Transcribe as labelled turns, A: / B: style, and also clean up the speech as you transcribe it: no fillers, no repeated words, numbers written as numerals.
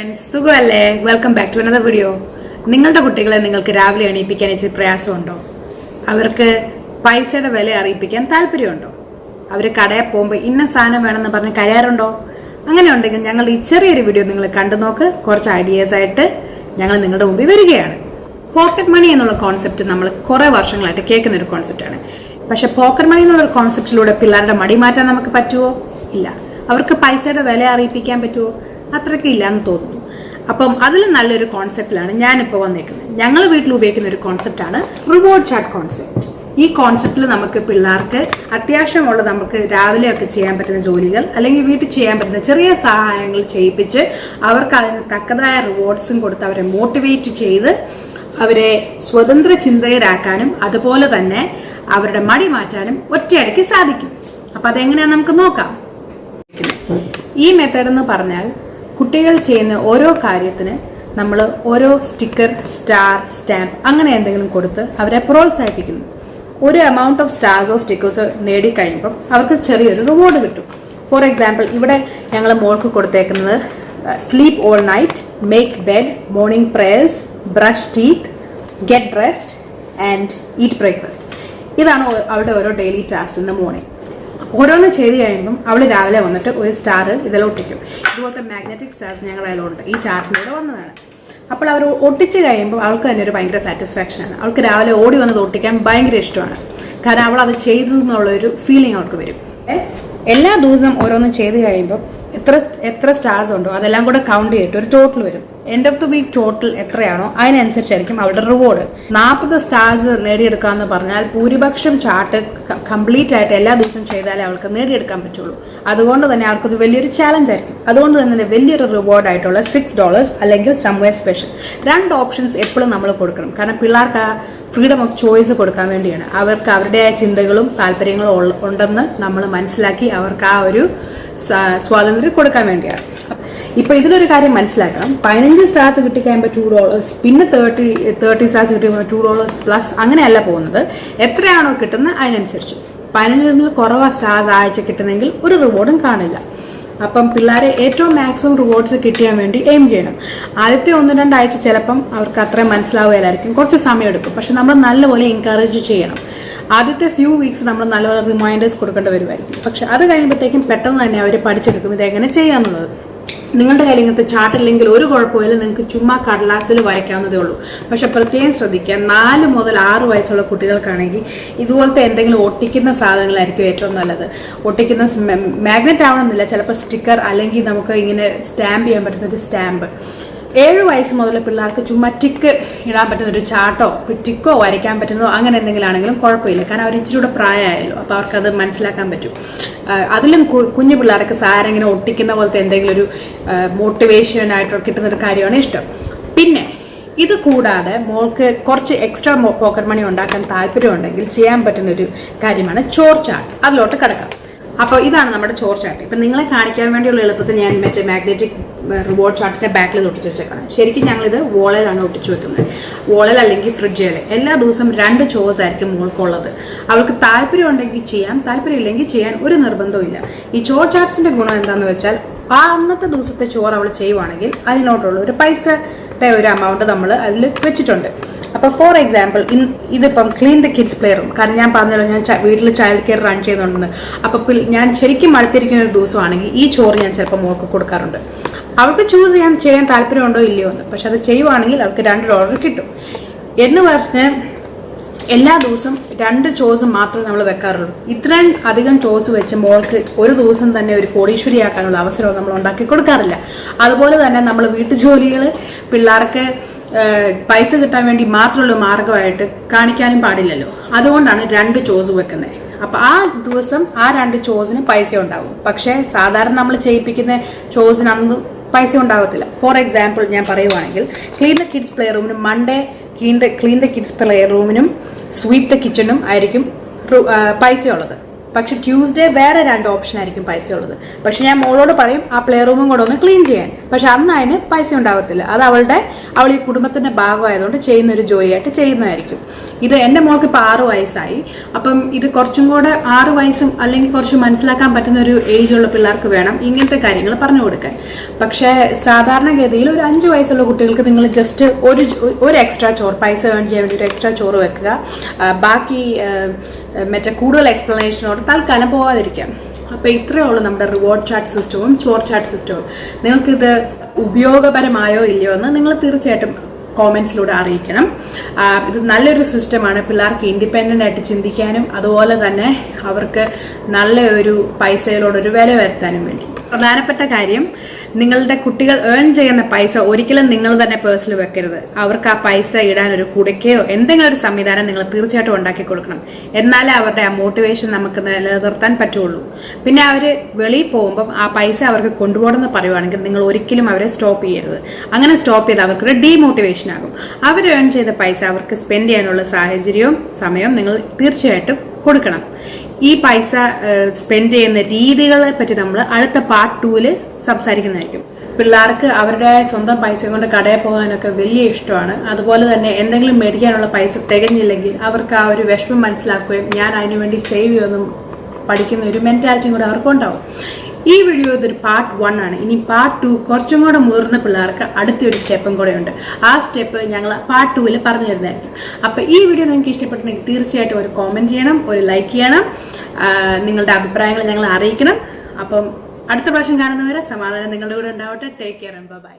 A: Friends, സുഖമല്ലേ? Welcome back to another video. നിങ്ങളുടെ കുട്ടികളെ നിങ്ങൾക്ക് രാവിലെ എണീപ്പിക്കാൻ ഇച്ചിരി പ്രയാസമുണ്ടോ? അവർക്ക് പൈസയുടെ വില അറിയിപ്പിക്കാൻ താല്പര്യമുണ്ടോ? അവർ കടയിൽ പോകുമ്പോൾ ഇന്ന സാധനം വേണമെന്ന് പറഞ്ഞ് കരയാറുണ്ടോ? അങ്ങനെ ഉണ്ടെങ്കിൽ ഞങ്ങൾ ഈ ചെറിയൊരു വീഡിയോ നിങ്ങൾ കണ്ടു നോക്ക്. കുറച്ച് ഐഡിയാസ് ആയിട്ട് ഞങ്ങൾ നിങ്ങളുടെ മുമ്പിൽ വരികയാണ്. പോക്കറ്റ് മണി എന്നുള്ള കോൺസെപ്റ്റ് നമ്മൾ കുറെ വർഷങ്ങളായിട്ട് കേൾക്കുന്ന ഒരു കോൺസെപ്റ്റാണ്. പക്ഷെ പോക്കറ്റ് മണി എന്നുള്ള കോൺസെപ്റ്റിലൂടെ പിള്ളേരുടെ മടി മാറ്റാൻ നമുക്ക് പറ്റുമോ? ഇല്ല. അവർക്ക് പൈസയുടെ വില അറിയിപ്പിക്കാൻ പറ്റുമോ? അത്രയ്ക്ക് ഇല്ലാന്ന് തോന്നുന്നു. അപ്പം അതിൽ നല്ലൊരു കോൺസെപ്റ്റിലാണ് ഞാനിപ്പോൾ വന്നേക്കുന്നത്. ഞങ്ങൾ വീട്ടിൽ ഉപയോഗിക്കുന്ന ഒരു കോൺസെപ്റ്റാണ് റിവാർഡ് ചാർട്ട് കോൺസെപ്റ്റ്. ഈ കോൺസെപ്റ്റിൽ നമുക്ക് പിള്ളേർക്ക് അത്യാവശ്യമുള്ള നമുക്ക് രാവിലെയൊക്കെ ചെയ്യാൻ പറ്റുന്ന ജോലികൾ അല്ലെങ്കിൽ വീട്ടിൽ ചെയ്യാൻ പറ്റുന്ന ചെറിയ സഹായങ്ങൾ ചെയ്യിപ്പിച്ച് അവർക്ക് അതിന് തക്കതായ റിവാർഡ്സും കൊടുത്ത് അവരെ മോട്ടിവേറ്റ് ചെയ്ത് അവരെ സ്വതന്ത്ര ചിന്തകരാക്കാനും അതുപോലെ തന്നെ അവരുടെ മടി മാറ്റാനും ഒറ്റയടിക്ക് സാധിക്കും. അപ്പം അതെങ്ങനെയാണെന്ന് നമുക്ക് നോക്കാം. ഈ മെത്തേഡ് എന്ന് പറഞ്ഞാൽ കുട്ടികൾ ചെയ്യുന്ന ഓരോ കാര്യത്തിന് നമ്മൾ ഓരോ സ്റ്റിക്കർ, സ്റ്റാർ, സ്റ്റാമ്പ് അങ്ങനെ എന്തെങ്കിലും കൊടുത്ത് അവരെ പ്രോത്സാഹിപ്പിക്കുന്നു. ഒരു എമൗണ്ട് ഓഫ് സ്റ്റാർസോ സ്റ്റിക്കേഴ്സോ നേടിക്കഴിയുമ്പം അവർക്ക് ചെറിയൊരു റിവാർഡ് കിട്ടും. ഫോർ എക്സാമ്പിൾ, ഇവിടെ ഞങ്ങൾ മോൾക്ക് കൊടുത്തേക്കുന്നത് sleep all night, make bed, morning prayers, brush teeth, get dressed and eat breakfast. ഇതാണ് അവളുടെ ഓരോ ഡെയിലി ടാസ്ക് ഇന്ന് മോർണിംഗ്. ഓരോന്ന് ചെയ്ത് കഴിയുമ്പം അവൾ രാവിലെ വന്നിട്ട് ഒരു സ്റ്റാർ ഇതിലെല്ലാം ഒട്ടിക്കും. ഇതുപോലത്തെ മാഗ്നറ്റിക് സ്റ്റാർസ് ഞങ്ങൾ അതിലുണ്ട്. ഈ ചാർട്ടിലൂടെ വന്നതാണ്. അപ്പോൾ അവർ ഒട്ടിച്ച് കഴിയുമ്പോൾ അവൾക്ക് തന്നെ ഒരു ഭയങ്കര സാറ്റിസ്ഫാക്ഷനാണ്. അവൾക്ക് രാവിലെ ഓടി വന്നത് ഒട്ടിക്കാൻ ഭയങ്കര ഇഷ്ടമാണ്. കാരണം അവൾ അത് ചെയ്തു എന്നുള്ളൊരു ഫീലിംഗ് അവൾക്ക് വരും. എല്ലാ ദിവസവും ഓരോന്നും ചെയ്ത് കഴിയുമ്പോൾ എത്ര സ്റ്റാർസ് ഉണ്ടോ അതെല്ലാം കൂടെ കൗണ്ട് ചെയ്തിട്ട് ഒരു ടോട്ടൽ വരും. End of the week total എത്രയാണോ അതിനനുസരിച്ചായിരിക്കും അവരുടെ റിവാർഡ്. 40 സ്റ്റാർസ് നേടിയെടുക്കുക എന്ന് പറഞ്ഞാൽ ഭൂരിപക്ഷം ചാർട്ട് കംപ്ലീറ്റ് ആയിട്ട് എല്ലാ ദിവസവും ചെയ്താലേ അവൾക്ക് നേടിയെടുക്കാൻ പറ്റുള്ളൂ. അതുകൊണ്ട് തന്നെ അവർക്കത് വലിയൊരു ചാലഞ്ച് ആയിരിക്കും. അതുകൊണ്ട് തന്നെ വലിയൊരു റിവാർഡ് ആയിട്ടുള്ള $6 അല്ലെങ്കിൽ സംവെയർ സ്പെഷ്യൽ 2 ഓപ്ഷൻസ് എപ്പോഴും നമ്മൾ കൊടുക്കണം. കാരണം പിള്ളേർക്ക് ആ ഫ്രീഡം ഓഫ് ചോയ്സ് കൊടുക്കാൻ വേണ്ടിയാണ്. അവർക്ക് അവരുടെ ചിന്തകളും താല്പര്യങ്ങളും ഉണ്ടെന്ന് നമ്മൾ മനസ്സിലാക്കി അവർക്ക് ആ ഒരു സ്വാതന്ത്ര്യം കൊടുക്കാൻ വേണ്ടിയാണ്. ഇപ്പൊ ഇതിലൊരു കാര്യം മനസ്സിലാക്കണം. 15 സ്റ്റാർസ് കിട്ടിക്കഴിയുമ്പോൾ $2, പിന്നെ 30 സ്റ്റാർസ് കിട്ടിയപ്പോൾ $2+, അങ്ങനെയല്ല പോകുന്നത്. എത്രയാണോ കിട്ടുന്നത് അതിനനുസരിച്ച്. 15 കുറവാ സ്റ്റാർസ് ആഴ്ച കിട്ടുന്നെങ്കിൽ ഒരു റിവാർഡും കാണില്ല. അപ്പം പിള്ളേരെ ഏറ്റവും മാക്സിമം റിവാർഡ്സ് കിട്ടിയാൻ വേണ്ടി എയിം ചെയ്യണം. ആദ്യത്തെ 1-2 ആഴ്ച ചിലപ്പം അവർക്ക് അത്രയും മനസ്സിലാവുകയില്ലായിരിക്കും, കുറച്ച് സമയം എടുക്കും. പക്ഷെ നമ്മൾ നല്ലപോലെ എൻകറേജ് ചെയ്യണം. ആദ്യത്തെ ഫ്യൂ വീക്സ് നമ്മൾ നല്ലപോലെ റിമൈൻഡേഴ്സ് കൊടുക്കേണ്ടി വരുമായിരിക്കും. പക്ഷെ അത് കഴിയുമ്പോഴത്തേക്കും പെട്ടെന്ന് തന്നെ അവർ പഠിച്ചെടുക്കും ഇതെങ്ങനെ ചെയ്യാന്നുള്ളത്. നിങ്ങളുടെ കയ്യിൽ ഇങ്ങനത്തെ ചാർട്ടില്ലെങ്കിൽ ഒരു കുഴപ്പമില്ല, നിങ്ങൾക്ക് ചുമ്മാ കടലാസിൽ വരയ്ക്കാവുന്നതേ ഉള്ളൂ. പക്ഷെ പ്രത്യേകം ശ്രദ്ധിക്കുക, 4 മുതൽ 6 വയസ്സുള്ള കുട്ടികൾക്കാണെങ്കിൽ ഇതുപോലത്തെ എന്തെങ്കിലും ഒട്ടിക്കുന്ന സാധനങ്ങളായിരിക്കും ഏറ്റവും നല്ലത്. ഒട്ടിക്കുന്ന മാഗ്നറ്റ് ആവണമെന്നില്ല, ചിലപ്പോൾ സ്റ്റിക്കർ അല്ലെങ്കിൽ നമുക്ക് ഇങ്ങനെ സ്റ്റാമ്പ് ചെയ്യാൻ പറ്റുന്ന ഒരു സ്റ്റാമ്പ്. 7 വയസ്സ് മുതൽ പിള്ളേർക്ക് ചുമ്മാ ടിക്ക് ഇടാൻ പറ്റുന്ന ഒരു ചാർട്ടോ ടിക്കോ വരയ്ക്കാൻ പറ്റുന്നതോ അങ്ങനെ എന്തെങ്കിലും ആണെങ്കിലും കുഴപ്പമില്ല. കാരണം അവർ ഇച്ചിരി പ്രായമായല്ലോ, അപ്പോൾ അവർക്കത് മനസ്സിലാക്കാൻ പറ്റും. അതിലും കുഞ്ഞു പിള്ളേർക്ക് സാരം ഇങ്ങനെ ഒട്ടിക്കുന്ന പോലത്തെ എന്തെങ്കിലും ഒരു മോട്ടിവേഷനായിട്ടോ കിട്ടുന്നൊരു കാര്യമാണ് ഇഷ്ടം. പിന്നെ ഇത് കൂടാതെ മോൾക്ക് കുറച്ച് എക്സ്ട്രാ പോക്കറ്റ് മണി ഉണ്ടാക്കാൻ താല്പര്യമുണ്ടെങ്കിൽ ചെയ്യാൻ പറ്റുന്ന ഒരു കാര്യമാണ് ചോർ ചാർട്ട്. അതിലോട്ട് കിടക്കാം. അപ്പോൾ ഇതാണ് നമ്മുടെ ചോർ ചാർട്ട്. ഇപ്പം നിങ്ങളെ കാണിക്കാൻ വേണ്ടിയുള്ള എളുപ്പത്തിൽ ഞാൻ മറ്റേ മാഗ്നറ്റിക് റിവാർഡ് ചാർട്ടിന്റെ ബാക്കിൽ ഒട്ടിച്ച് വെച്ചേക്കാണ്. ശരിക്കും ഞങ്ങളിത് വോളയിലാണ് ഒട്ടിച്ചു വെക്കുന്നത്. വോളയിൽ അല്ലെങ്കിൽ ഫ്രിഡ്ജിൽ. എല്ലാ ദിവസവും 2 ചോർസ് ആയിരിക്കും മോൾക്കുള്ളത്. അവൾക്ക് താല്പര്യം ഉണ്ടെങ്കിൽ ചെയ്യാം, താല്പര്യമില്ലെങ്കിൽ ചെയ്യാൻ ഒരു നിർബന്ധവും ഇല്ല. ഈ ചോർ ചാർട്ട്സിന്റെ ഗുണം എന്താണെന്ന് വെച്ചാൽ ആ അന്നത്തെ ദിവസത്തെ ചോറ് അവൾ ചെയ്യുവാണെങ്കിൽ അതിനോട്ടുള്ള ഒരു പൈസയുടെ ഒരു എമൗണ്ട് നമ്മൾ അതിൽ വെച്ചിട്ടുണ്ട്. അപ്പോൾ ഫോർ എക്സാമ്പിൾ ഇതിപ്പം clean the kids play room. കാരണം ഞാൻ പറഞ്ഞല്ലോ ഞാൻ വീട്ടിൽ ചൈൽഡ് കെയർ റൺ ചെയ്യുന്നുണ്ടെന്ന്. അപ്പോൾ ഞാൻ ശരിക്കും മടുത്തിരിക്കുന്ന ഒരു ദിവസമാണെങ്കിൽ ഈ ചോറ് ഞാൻ ചിലപ്പോൾ മോൾക്ക് കൊടുക്കാറുണ്ട്. അവൾക്ക് ചൂസ് ചെയ്യാൻ താല്പര്യമുണ്ടോ ഇല്ലയോ എന്ന്. പക്ഷെ അത് ചെയ്യുവാണെങ്കിൽ അവൾക്ക് $2 കിട്ടും എന്ന് പറഞ്ഞ് എല്ലാ ദിവസവും 2 ചോസ് മാത്രമേ നമ്മൾ വെക്കാറുള്ളൂ. ഇത്രയും അധികം ചോസ് വെച്ച് മോൾക്ക് ഒരു ദിവസം തന്നെ ഒരു കോടീശ്വരിയാക്കാനുള്ള അവസരം നമ്മൾ ഉണ്ടാക്കി കൊടുക്കാറില്ല. അതുപോലെ തന്നെ നമ്മൾ വീട്ടുജോലികൾ പിള്ളേർക്ക് പൈസ കിട്ടാൻ വേണ്ടി മാത്രമുള്ള മാർഗമായിട്ട് കാണിക്കാനും പാടില്ലല്ലോ. അതുകൊണ്ടാണ് 2 ചോസ് വെക്കുന്നത്. അപ്പൊ ആ ദിവസം ആ 2 ചോസിന് പൈസ ഉണ്ടാവും. പക്ഷെ സാധാരണ നമ്മൾ ചെയ്യിപ്പിക്കുന്ന ചോസിനൊന്നും പൈസ ഉണ്ടാകത്തില്ല. ഫോർ എക്സാമ്പിൾ ഞാൻ പറയുവാണെങ്കിൽ ക്ലീൻ ദ കിഡ്സ് പ്ലേ റൂമിനും Monday clean the kids play റൂമിനും സ്വീപ്പ് ദ കിച്ചണും ആയിരിക്കും പൈസ ഉള്ളത്. പക്ഷെ ട്യൂസ്ഡേ വേറെ 2 ഓപ്ഷൻ ആയിരിക്കും പൈസ ഉള്ളത്. പക്ഷെ ഞാൻ മോളോട് പറയും ആ പ്ലേ റൂമും കൂടെ ഒന്ന് ക്ലീൻ ചെയ്യാൻ. പക്ഷെ അന്ന് അതിന് പൈസ ഉണ്ടാകത്തില്ല. അത് അവൾ ഈ കുടുംബത്തിന്റെ ഭാഗമായതുകൊണ്ട് ചെയ്യുന്ന ഒരു ജോലിയായിട്ട് ചെയ്യുന്നതായിരിക്കും. ഇത് എൻ്റെ മോൾക്ക് ഇപ്പോൾ 6 വയസ്സായി. അപ്പം ഇത് കുറച്ചും കൂടെ 6 വയസ്സും അല്ലെങ്കിൽ കുറച്ച് മനസ്സിലാക്കാൻ പറ്റുന്ന ഒരു ഏജുള്ള പിള്ളേർക്ക് വേണം ഇങ്ങനത്തെ കാര്യങ്ങൾ പറഞ്ഞു കൊടുക്കാൻ. പക്ഷേ സാധാരണഗതിയിൽ ഒരു 5 വയസ്സുള്ള കുട്ടികൾക്ക് നിങ്ങൾ ജസ്റ്റ് ഒരു എക്സ്ട്രാ ചോറ്, പൈസ ഏൺ ചെയ്യാൻ വേണ്ടി ഒരു എക്സ്ട്രാ ചോറ് വെക്കുക. ബാക്കി മറ്റേ കൂടുതൽ എക്സ്പ്ലനേഷനോട് തൽക്കാലം പോകാതിരിക്കാം. അപ്പോൾ ഇത്രയേ ഉള്ളൂ നമ്മുടെ റിവാർഡ് ചാറ്റ് സിസ്റ്റവും ചോർ ചാറ്റ് സിസ്റ്റവും. നിങ്ങൾക്കിത് ഉപയോഗപരമായോ ഇല്ലയോ എന്ന് നിങ്ങൾ തീർച്ചയായിട്ടും കോമെന്റ്സിലൂടെ അറിയിക്കണം. ഇത് നല്ലൊരു സിസ്റ്റമാണ് പിള്ളേർക്ക് ഇൻഡിപെൻഡൻ്റ് ആയിട്ട് ചിന്തിക്കാനും അതുപോലെ തന്നെ അവർക്ക് നല്ലൊരു പൈസയിലോടൊരു വില വരുത്താനും വേണ്ടി. പ്രധാനപ്പെട്ട കാര്യം, നിങ്ങളുടെ കുട്ടികൾ ഏൺ ചെയ്യുന്ന പൈസ ഒരിക്കലും നിങ്ങൾ തന്നെ പേഴ്സിൽ വെക്കരുത്. അവർക്ക് ആ പൈസ ഇടാൻ ഒരു കുടയ്ക്കയോ എന്തെങ്കിലും ഒരു സംവിധാനം നിങ്ങൾ തീർച്ചയായിട്ടും ഉണ്ടാക്കി കൊടുക്കണം. എന്നാലേ അവരുടെ ആ മോട്ടിവേഷൻ നമുക്ക് നിലനിർത്താൻ പറ്റുള്ളൂ. പിന്നെ അവർ വെളിയിൽ പോകുമ്പം ആ പൈസ അവർക്ക് കൊണ്ടുപോകണമെന്ന് പറയുവാണെങ്കിൽ നിങ്ങൾ ഒരിക്കലും അവരെ സ്റ്റോപ്പ് ചെയ്യരുത്. അങ്ങനെ സ്റ്റോപ്പ് ചെയ്ത് അവർക്കൊരു ഡീമോട്ടിവേഷൻ ആകും. അവർ ഏൺ ചെയ്ത പൈസ അവർക്ക് സ്പെൻഡ് ചെയ്യാനുള്ള സാഹചര്യവും സമയവും നിങ്ങൾ തീർച്ചയായിട്ടും കൊടുക്കണം. ഈ പൈസ സ്പെൻഡ് ചെയ്യുന്ന രീതികളെ പറ്റി നമ്മൾ അടുത്ത പാർട്ട് 2-ൽ സംസാരിക്കുന്നതായിരിക്കും. പിള്ളേർക്ക് അവരുടെ സ്വന്തം പൈസ കൊണ്ട് കടയിൽ പോകാനൊക്കെ വലിയ ഇഷ്ടമാണ്. അതുപോലെ തന്നെ എന്തെങ്കിലും മേടിക്കാനുള്ള പൈസ തികഞ്ഞില്ലെങ്കിൽ അവർക്ക് ആ ഒരു വിഷമം മനസ്സിലാക്കുകയും ഞാൻ അതിനുവേണ്ടി സേവ് ചെയ്യുമെന്നും പഠിക്കുന്ന ഒരു മെന്റാലിറ്റിയും കൂടെ അവർക്കുണ്ടാവും. ഈ വീഡിയോ ഇതൊരു പാർട്ട് 1 ആണ്. ഇനി പാർട്ട് 2 കുറച്ചും കൂടെ മുതിർന്ന പിള്ളേർക്ക് അടുത്തൊരു സ്റ്റെപ്പും കൂടെ ഉണ്ട്. ആ സ്റ്റെപ്പ് ഞങ്ങൾ പാർട്ട് 2-ൽ പറഞ്ഞു തരുന്നതായിരിക്കും. അപ്പോൾ ഈ വീഡിയോ നിങ്ങൾക്ക് ഇഷ്ടപ്പെട്ടിട്ടുണ്ടെങ്കിൽ തീർച്ചയായിട്ടും ഒരു കോമെന്റ് ചെയ്യണം, ഒരു ലൈക്ക് ചെയ്യണം, നിങ്ങളുടെ അഭിപ്രായങ്ങൾ ഞങ്ങൾ അറിയിക്കണം. അപ്പം അടുത്ത പ്രാവശ്യം കാണുന്നവരെ സമാധാനം നിങ്ങളുടെ കൂടെ ഉണ്ടാവട്ടെ. Take care and by.